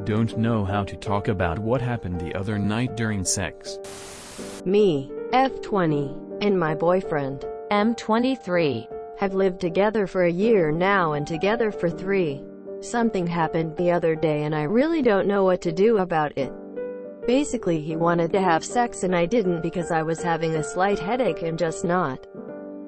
don't know how to talk about what happened the other night during sex. Me, F20, and my boyfriend, M23, have lived together for a year now and together for 3. Something happened the other day and I really don't know what to do about it. Basically he wanted to have sex and I didn't because I was having a slight headache and just not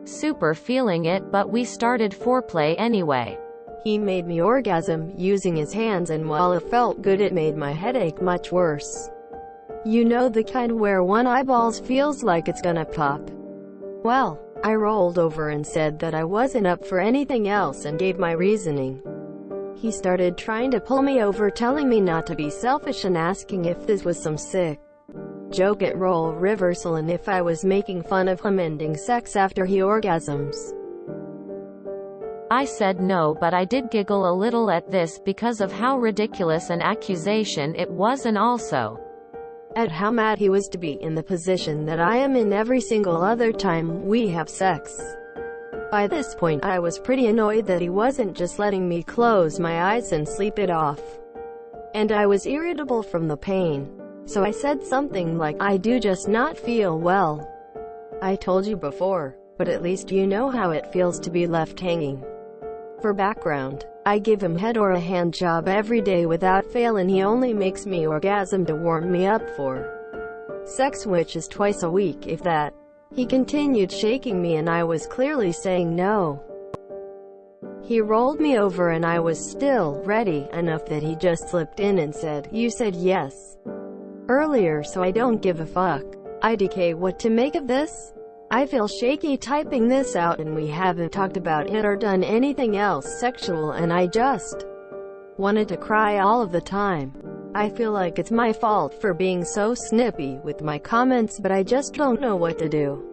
super feeling it, but we started foreplay anyway. He made me orgasm using his hands, and while it felt good it made my headache much worse. You know, the kind where one eyeballs feels like it's gonna pop. Well, I rolled over and said that I wasn't up for anything else and gave my reasoning. He started trying to pull me over, telling me not to be selfish and asking if this was some sick joke at role reversal and if I was making fun of him ending sex after he orgasms. I said no, but I did giggle a little at this because of how ridiculous an accusation it was, and also at how mad he was to be in the position that I am in every single other time we have sex. By this point I was pretty annoyed that he wasn't just letting me close my eyes and sleep it off. And I was irritable from the pain. So I said something like, "I do just not feel well. I told you before, but at least you know how it feels to be left hanging." For background, I give him head or a hand job every day without fail, and he only makes me orgasm to warm me up for sex, which is twice a week, if that. He continued shaking me and I was clearly saying no. He rolled me over and I was still ready enough that he just slipped in and said, "You said yes earlier, so I don't give a fuck." IDK, what to make of this? I feel shaky typing this out, and we haven't talked about it or done anything else sexual, and I just wanted to cry all of the time. I feel like it's my fault for being so snippy with my comments, but I just don't know what to do.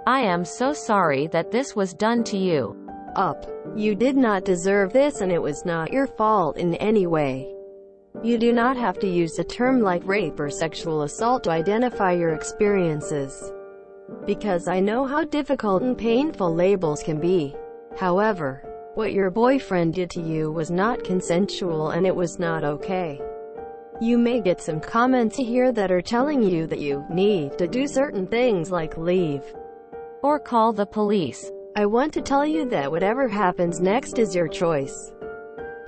I am so sorry that this was done to you. Up. You did not deserve this, and it was not your fault in any way. You do not have to use a term like rape or sexual assault to identify your experiences, because I know how difficult and painful labels can be. However, what your boyfriend did to you was not consensual and it was not okay. You may get some comments here that are telling you that you need to do certain things like leave or call the police. I want to tell you that whatever happens next is your choice,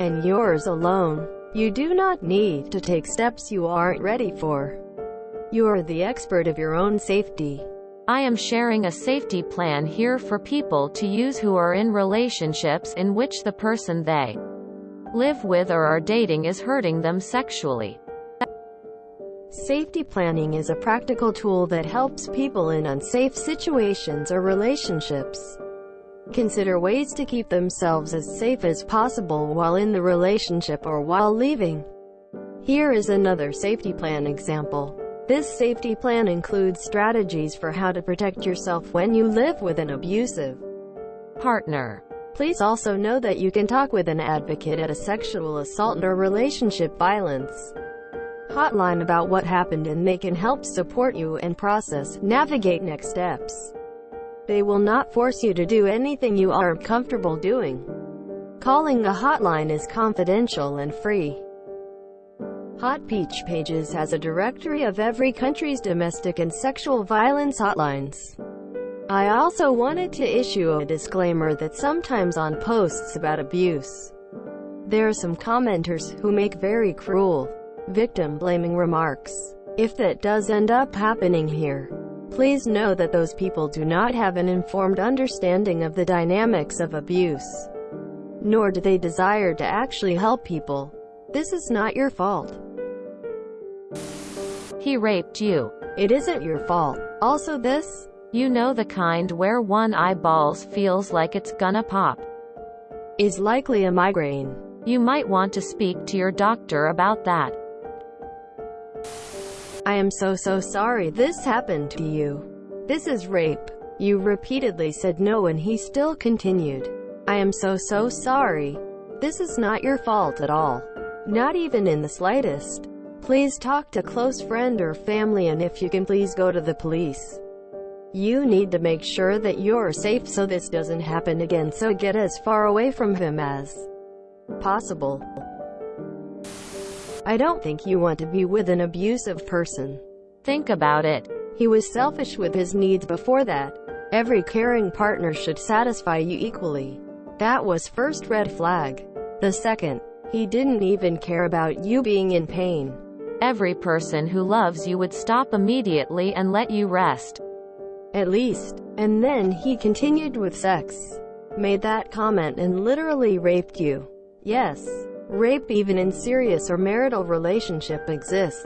and yours alone. You do not need to take steps you aren't ready for. You are the expert of your own safety. I am sharing a safety plan here for people to use who are in relationships in which the person they live with or are dating is hurting them sexually. Safety planning is a practical tool that helps people in unsafe situations or relationships consider ways to keep themselves as safe as possible while in the relationship or while leaving. Here is another safety plan example. This safety plan includes strategies for how to protect yourself when you live with an abusive partner. Please also know that you can talk with an advocate at a sexual assault or relationship violence hotline about what happened, and they can help support you and navigate next steps. They will not force you to do anything you aren't comfortable doing. Calling the hotline is confidential and free. Hot Peach Pages has a directory of every country's domestic and sexual violence hotlines. I also wanted to issue a disclaimer that sometimes on posts about abuse, there are some commenters who make very cruel, victim-blaming remarks. If that does end up happening here, please know that those people do not have an informed understanding of the dynamics of abuse, nor do they desire to actually help people. This is not your fault. He raped you. It isn't your fault. Also, this, you know, the kind where one eyeballs feels like it's gonna pop, is likely a migraine. You might want to speak to your doctor about that. I am so sorry this happened to you. This is rape. You repeatedly said no and he still continued. I am so sorry. This is not your fault at all. Not even in the slightest. Please talk to a close friend or family, and if you can, please go to the police. You need to make sure that you're safe so this doesn't happen again, so get as far away from him as possible. I don't think you want to be with an abusive person. Think about it. He was selfish with his needs before that. Every caring partner should satisfy you equally. That was first red flag. The second, he didn't even care about you being in pain. Every person who loves you would stop immediately and let you rest. At least. And then he continued with sex. Made that comment and literally raped you. Yes. Rape even in serious or marital relationship exists.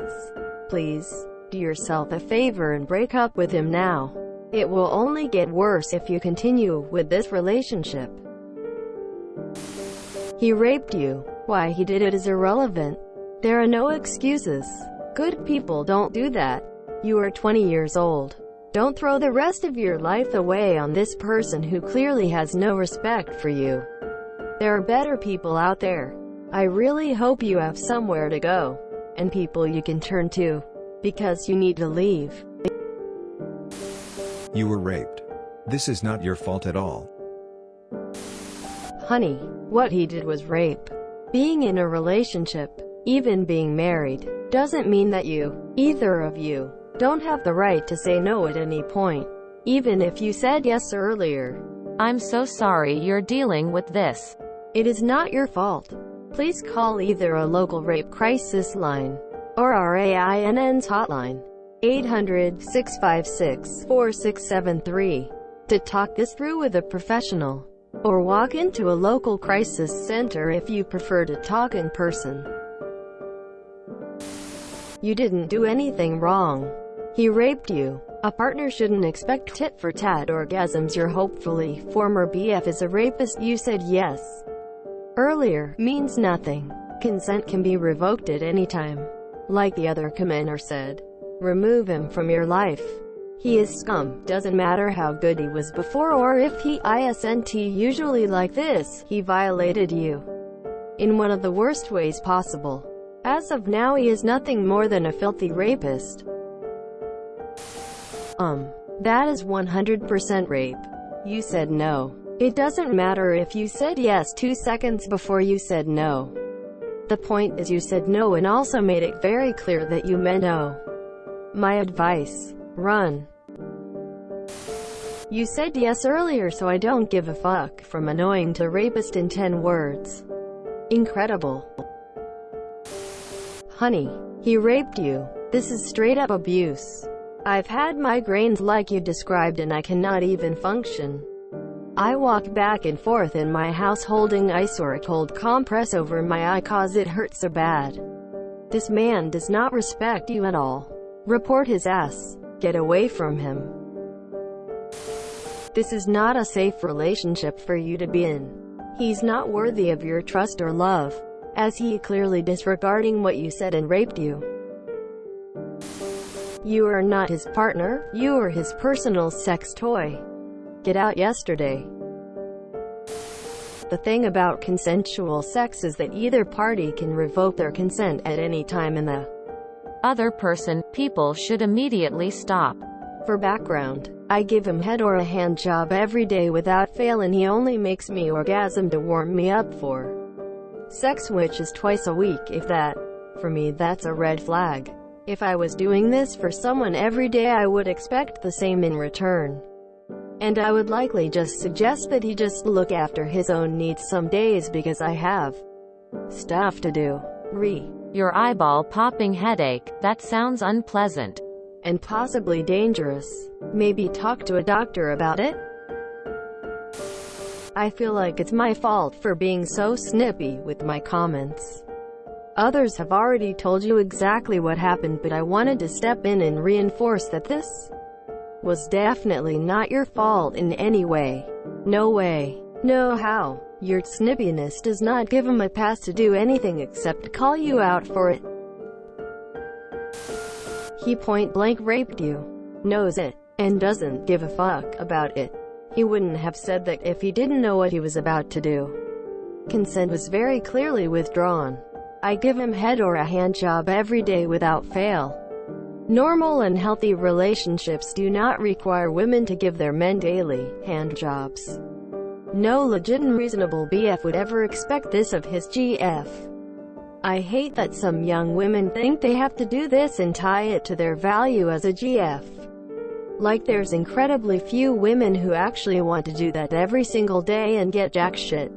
Please, do yourself a favor and break up with him now. It will only get worse if you continue with this relationship. He raped you. Why he did it is irrelevant. There are no excuses. Good people don't do that. You are 20 years old. Don't throw the rest of your life away on this person who clearly has no respect for you. There are better people out there. I really hope you have somewhere to go, and people you can turn to, because you need to leave. You were raped. This is not your fault at all. Honey, what he did was rape. Being in a relationship, even being married, doesn't mean that you, either of you, don't have the right to say no at any point, even if you said yes earlier. I'm so sorry you're dealing with this. It is not your fault. Please call either a local rape crisis line or our AINN's hotline, 800-656-4673, to talk this through with a professional, or walk into a local crisis center if you prefer to talk in person. You didn't do anything wrong. He raped you. A partner shouldn't expect tit-for-tat orgasms. Your hopefully former BF is a rapist. You said yes earlier means nothing. Consent can be revoked at any time. Like the other commenter said, remove him from your life. He is scum. Doesn't matter how good he was before or if he isn't usually like this. He violated you in one of the worst ways possible. As of now, he is nothing more than a filthy rapist. That is 100% rape. You said no. It doesn't matter if you said yes 2 seconds before you said no. The point is you said no and also made it very clear that you meant no. My advice: run. You said yes earlier, so I don't give a fuck. From annoying to rapist in 10 words. Incredible. Honey, he raped you. This is straight up abuse. I've had migraines like you described and I cannot even function. I walk back and forth in my house holding ice or a cold compress over my eye cause it hurts so bad. This man does not respect you at all. Report his ass. Get away from him. This is not a safe relationship for you to be in. He's not worthy of your trust or love, as he clearly disregarding what you said and raped you. You are not his partner, you are his personal sex toy. Get out yesterday. The thing about consensual sex is that either party can revoke their consent at any time and the other person, people should immediately stop. For background, I give him head or a hand job every day without fail and he only makes me orgasm to warm me up for sex, which is twice a week if that. For me, that's a red flag. If I was doing this for someone every day, I would expect the same in return. And I would likely just suggest that he just look after his own needs some days because I have stuff to do. Your eyeball popping headache, that sounds unpleasant. And possibly dangerous. Maybe talk to a doctor about it? I feel like it's my fault for being so snippy with my comments. Others have already told you exactly what happened, but I wanted to step in and reinforce that this was definitely not your fault in any way. No way. No how. Your snippiness does not give him a pass to do anything except call you out for it. He point blank raped you. Knows it. And doesn't give a fuck about it. He wouldn't have said that if he didn't know what he was about to do. Consent was very clearly withdrawn. I give him head or a hand job every day without fail. Normal and healthy relationships do not require women to give their men daily hand jobs. No legit and reasonable BF would ever expect this of his GF. I hate that some young women think they have to do this and tie it to their value as a GF. Like there's incredibly few women who actually want to do that every single day and get jack shit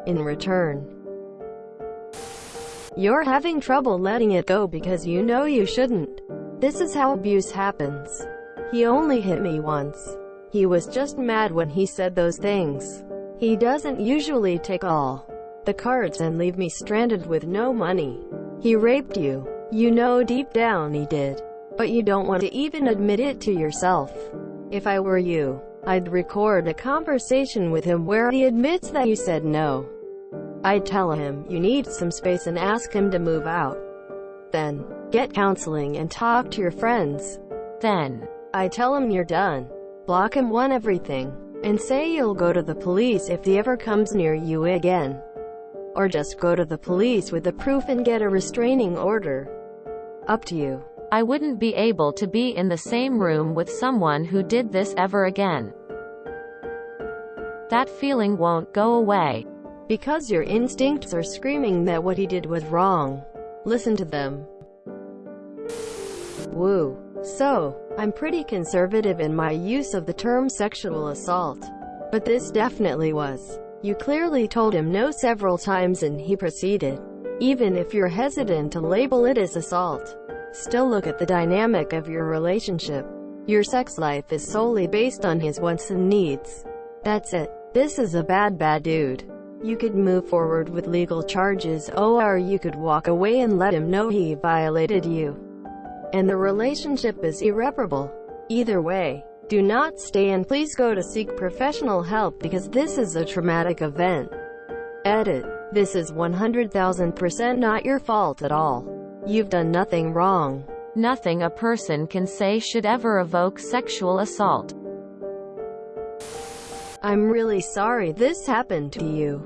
in return. You're having trouble letting it go because you know you shouldn't. This is how abuse happens. He only hit me once. He was just mad when he said those things. He doesn't usually take all the cards and leave me stranded with no money. He raped you. You know deep down he did. But you don't want to even admit it to yourself. If I were you, I'd record a conversation with him where he admits that you said no. I'd tell him you need some space and ask him to move out. Then, get counseling and talk to your friends. Then, I tell him you're done. Block him on everything. And say you'll go to the police if he ever comes near you again. Or just go to the police with the proof and get a restraining order. Up to you. I wouldn't be able to be in the same room with someone who did this ever again. That feeling won't go away. Because your instincts are screaming that what he did was wrong. Listen to them. Woo. So, I'm pretty conservative in my use of the term sexual assault. But this definitely was. You clearly told him no several times and he proceeded. Even if you're hesitant to label it as assault, still look at the dynamic of your relationship. Your sex life is solely based on his wants and needs. That's it. This is a bad dude. You could move forward with legal charges, or you could walk away and let him know he violated you. And the relationship is irreparable. Either way, do not stay and please go to seek professional help because this is a traumatic event. Edit. This is 100,000% not your fault at all. You've done nothing wrong. Nothing a person can say should ever evoke sexual assault. I'm really sorry this happened to you.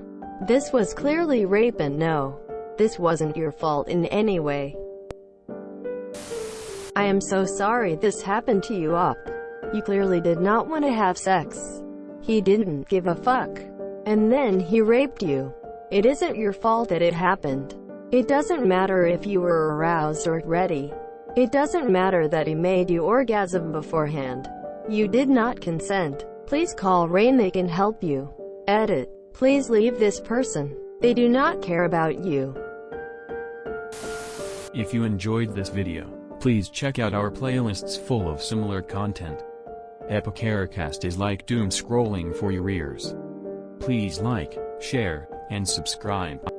This was clearly rape and no, this wasn't your fault in any way. I am so sorry this happened to you up. You clearly did not want to have sex. He didn't give a fuck. And then he raped you. It isn't your fault that it happened. It doesn't matter if you were aroused or ready. It doesn't matter that he made you orgasm beforehand. You did not consent. Please call Rain, they can help you. Edit. Please leave this person. They do not care about you. If you enjoyed this video, please check out our playlists full of similar content. Epicaricast is like doom scrolling for your ears. Please like, share, and subscribe.